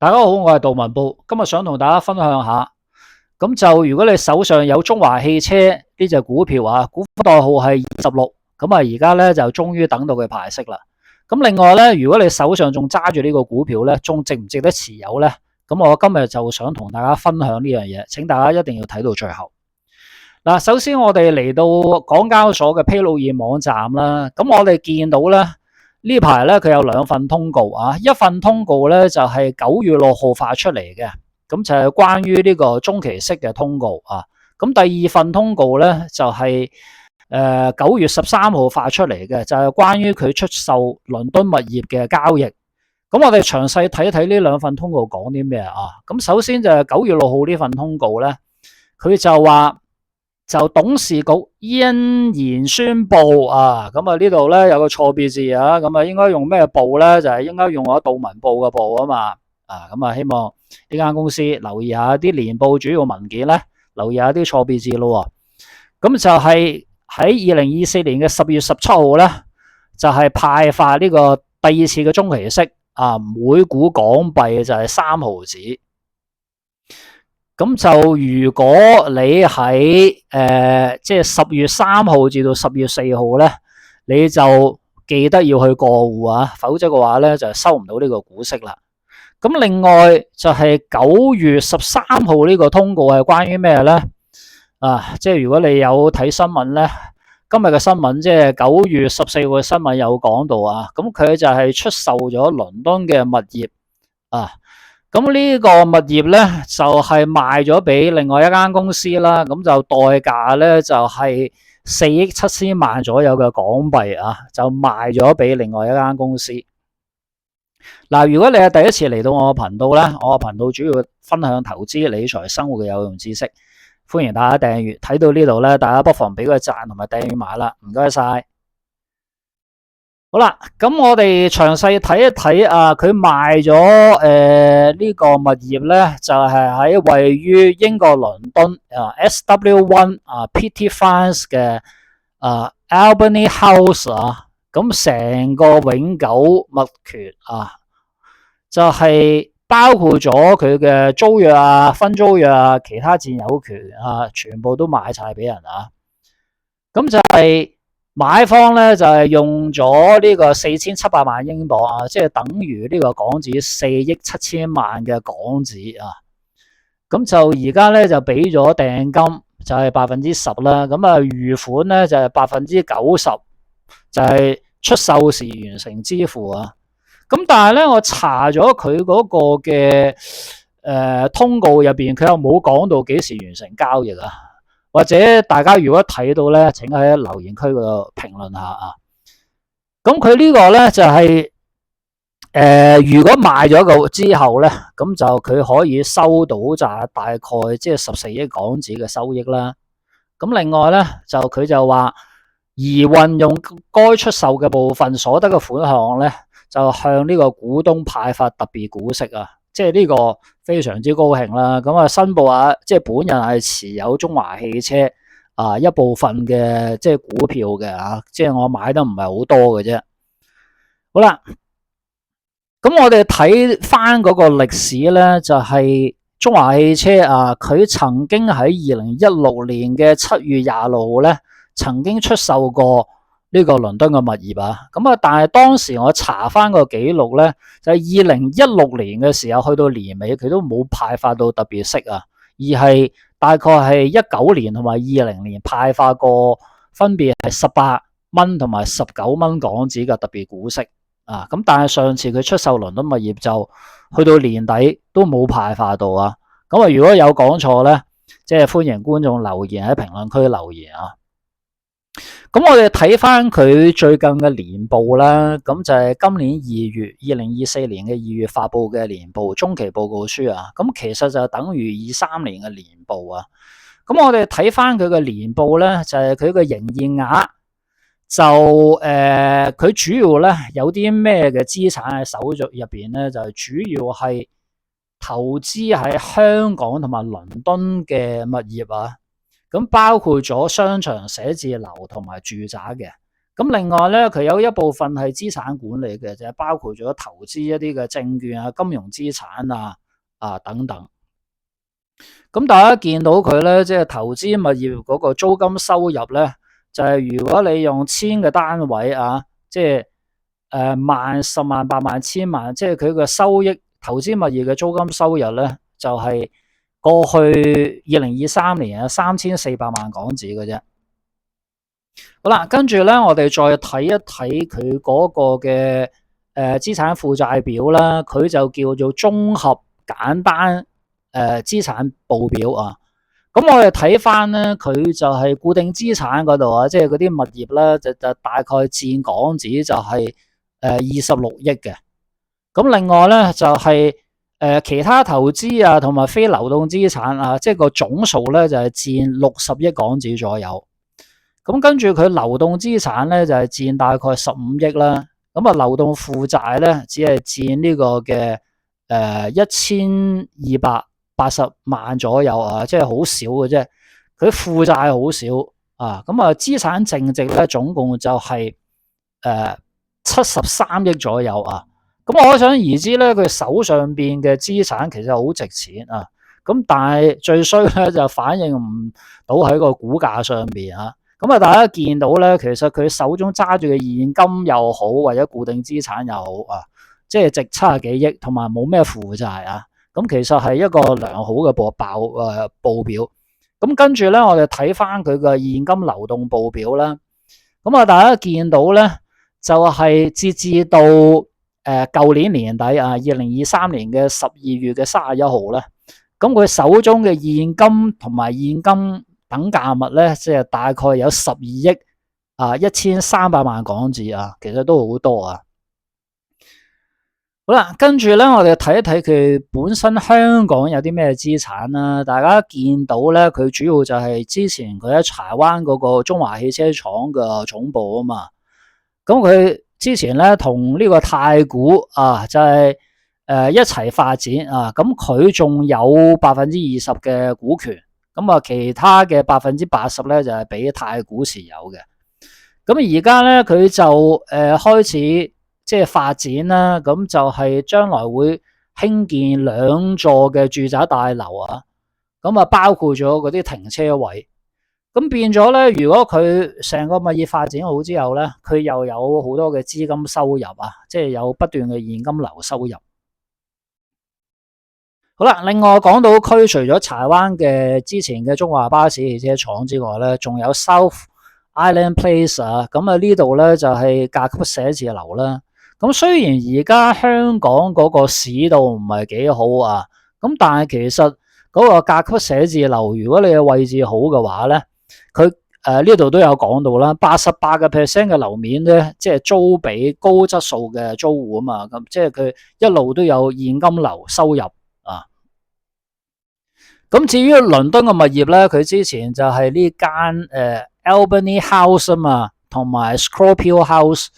大家好，我係杜文步，今日想同大家分享下。咁就如果你手上有中華汽車呢隻股票啊，股代號係26，咁啊而家咧就終於等到佢派息啦。咁另外咧，如果你手上仲揸住呢個股票咧，仲值唔值得持有咧？咁我今日就想同大家分享呢樣嘢，請大家一定要睇到最後。嗱，首先我哋嚟到港交所嘅披露易網站啦，咁我哋見到咧。呢排咧佢有兩份通告啊，一份通告咧就係9月6號發出嚟嘅，咁就係關於呢個中期息嘅通告啊。咁第二份通告咧就係9月13號發出嚟嘅，就係關於佢出售倫敦物業嘅交易。咁我哋詳細睇一睇呢兩份通告講啲咩啊。咁首先就係9月6號呢份通告咧，佢就話。就董事局欣然宣布啊，咁啊呢度咧有個錯別字啊，咁啊應該用咩部咧？就係應該用我杜文部嘅部啊嘛，啊咁啊希望呢間公司留意下啲年報主要文件咧，留意下啲錯別字咯。咁就係喺2024年嘅10月17號咧，就係派發呢個第二次嘅中期息啊，每股港幣就係3毫子。咁就如果你喺即係10月3號至到10月4號咧，你就記得要去過戶啊，否則嘅話咧就收唔到呢個股息啦。咁另外就係9月13號呢個通告係關於咩咧？啊，即係如果你有睇新聞咧，今日嘅新聞即係9月14號嘅新聞有講到啊，咁佢就係出售咗倫敦嘅物業啊。咁呢個物業咧就係賣咗俾另外一間公司啦，咁就代價咧就係4億7千萬左右嘅港幣啊，就賣咗俾另外一間公司。嗱，如果你係第一次嚟到我嘅頻道咧，我嘅頻道主要分享投資、理財、生活嘅有用知識，歡迎大家訂閱。睇到呢度咧，大家不妨俾個讚同埋訂閱埋啦，唔該晒。好啦，咁我哋詳細睇一睇啊，佢賣咗呢個物業咧，就係喺位於英國倫敦SW1 Petty France 嘅Albany House 啊，咁成個永久物權啊，就係包括咗佢嘅租約啊、分租約啊、其他佔有權啊，全部都賣晒俾人啊，咁就係。買方咧就係用咗呢個4700萬英鎊啊，即係等於呢個港紙4億7千萬嘅港紙啊。咁就而家咧就俾咗訂金就係10%啦，咁啊餘款咧就係90%，就係出售時完成支付啊。咁但係咧我查咗佢嗰個嘅通告入邊，佢又冇講到幾時完成交易啊。或者大家如果睇到咧，請喺留言區嗰度評論下啊。咁佢呢個咧就係如果賣咗個之後咧，咁就佢可以收到就大概即係14億港紙嘅收益啦。咁另外咧就佢就話，而運用該出售嘅部分所得嘅款項咧，就向呢個股東派發特別股息啊。即係呢個非常之高興啦，咁啊申報下，即係本人係持有中華汽車啊一部分嘅即係股票嘅啊，即係我買得唔係好多嘅啫。好啦，咁我哋睇翻嗰個歷史咧，就係中華汽車啊，佢曾經喺2016年嘅7月26號咧，曾經出售過呢個倫敦嘅物業啊，咁啊，但係當時我查翻個記錄咧，就係2016年嘅時候，去到年尾佢都冇派發到特別息啊，而係大概係19年同埋20年派發過，分別係18蚊同埋19蚊港紙嘅特別股息啊，咁但係上次佢出售倫敦物業就去到年底都冇派發到啊，咁啊如果有講錯咧，即係歡迎觀眾留言喺評論區留言啊。咁我哋睇翻佢最近嘅年報啦，咁就係今年2024年嘅2月發布嘅年報中期報告書啊，咁其實就等於23年嘅年報啊。咁我哋睇翻佢嘅年報咧，就係佢嘅營業額就佢主要咧有啲咩嘅資產喺手續入邊咧，就係主要係投資喺香港同埋倫敦嘅物業啊。咁包括咗商場、寫字樓同埋住宅嘅，咁另外咧，佢有一部分係資產管理嘅，就係包括咗投資一啲嘅證券啊、金融資產啊等等。咁大家見到佢咧，即係投資物業嗰個租金收入咧，就係如果你用千嘅單位啊，即係萬、十萬、百萬、千萬，即係佢嘅收益，投資物業嘅租金收入咧，就係過去2023年啊3400萬港紙嘅啫。好啦，跟住咧，我哋再睇一睇佢嗰個嘅資產負債表啦，佢就叫做綜合簡單資產報表啊。咁我哋睇翻咧，佢就係固定資產嗰度啊，即係嗰啲物業咧，就大概佔港紙就係26億嘅。咁另外咧就係其他投資啊，同埋非流動資產啊，即係個總數咧就係佔60億港紙左右。咁跟住佢流動資產咧就係佔大概15億啦。咁啊流動負債咧只係佔呢個嘅1280萬左右啊，即係好少嘅啫。佢負債好少啊，咁啊資產淨值咧總共就係73億左右啊。咁我可想而知咧，佢手上邊嘅資產其實好值錢啊。咁但係最衰咧就反映唔到喺個股價上邊啊。咁啊，大家見到咧，其實佢手中揸住嘅現金又好，或者固定資產又好啊，即係值70幾億，同埋冇咩負債啊。咁其實係一個良好嘅報表。咁跟住咧，我哋睇翻佢嘅現金流動報表啦。咁啊，大家見到咧，就係截至到舊年年底啊，2023年嘅12月嘅31號咧，咁佢手中嘅現金同埋現金等價物咧，即係大概有12億1300萬港紙啊，其實都好多啊。好啦，跟住咧，我哋睇一睇佢本身香港有啲咩資產啦。大家見到咧，佢主要就係之前佢喺柴灣嗰個中華汽車廠嘅總部啊嘛。咁佢之前咧同呢個太古啊，就係一齊發展啊。咁佢仲有20%嘅股權。咁啊，其他嘅80%咧就係俾太古持有嘅。咁而家咧佢就開始即係發展啦，咁就係將來會興建2座嘅住宅大樓啊。咁啊，包括咗嗰啲停車位。咁變咗咧，如果佢成個物業發展好之後咧，佢又有好多嘅資金收入啊，即係有不斷嘅現金流收入。好啦，另外港島區除咗柴灣嘅之前嘅中華巴士汽車廠之外咧，仲有 South Island Place 啊，咁啊呢度咧就係甲級寫字樓啦。咁雖然而家香港嗰個市道唔係幾好啊，咁但係其實嗰個甲級寫字樓，如果你嘅位置好嘅話咧，佢呢度都有講到啦，88% 嘅樓面咧，即係租俾高質素嘅租戶啊嘛，咁即係佢一路都有現金流收入。咁至於倫敦嘅物業咧，佢之前就係呢間Albany House 啊嘛，同埋 Scorpio House。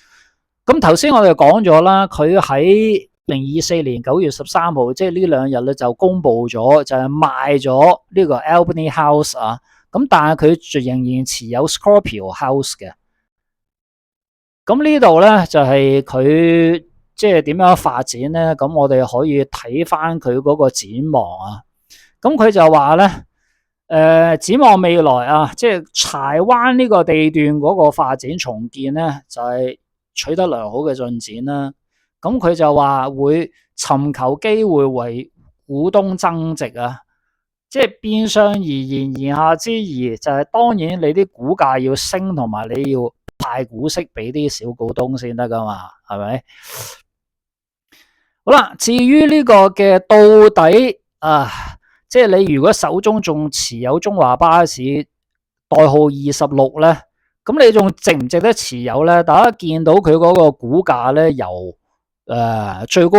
咁頭先我哋講咗啦，佢喺2024年9月13號，即係呢兩日咧就公布咗，就係賣咗呢個 Albany House 啊。咁但係佢仍然持有 Scorpio House 嘅。咁呢度咧就係佢即係點樣發展咧？咁我哋可以睇翻佢嗰個展望啊。咁佢就話咧，展望未來啊，即係柴灣呢個地段嗰個發展重建咧，就係取得良好嘅進展啦。咁佢就話會尋求機會為股東增值啊，即係變相而言，言下之意就係當然你啲股價要升，同埋你要派股息俾啲小股東先得噶嘛，係咪？好啦，至於呢個嘅到底啊，即係你如果手中仲持有中華巴士代號26咧，咁你仲值唔值得持有咧？大家見到佢嗰個股價咧，由最高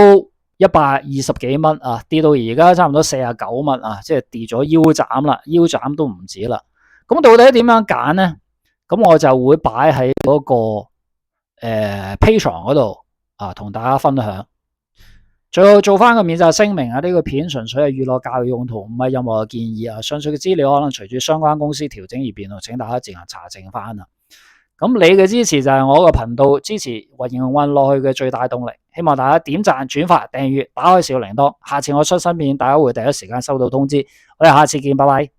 120幾蚊啊，跌到而家差唔多49蚊啊，即係跌咗腰斬啦，腰斬都唔止啦。咁到底點樣揀咧？咁我就會擺喺嗰個Patreon 嗰度啊，同大家分享。最後做翻個免責聲明啊！呢個片純粹係娛樂教育用途，唔係任何嘅建議啊。上述嘅資料可能隨住相關公司調整而變動，請大家自行查證翻啊。咁你嘅支持就係我個頻道支持營運落去嘅最大動力。希望大家點讚、轉發、訂閱、打開小鈴鐺，下次我出新片，大家會第一時間收到通知。我哋下次見，拜拜。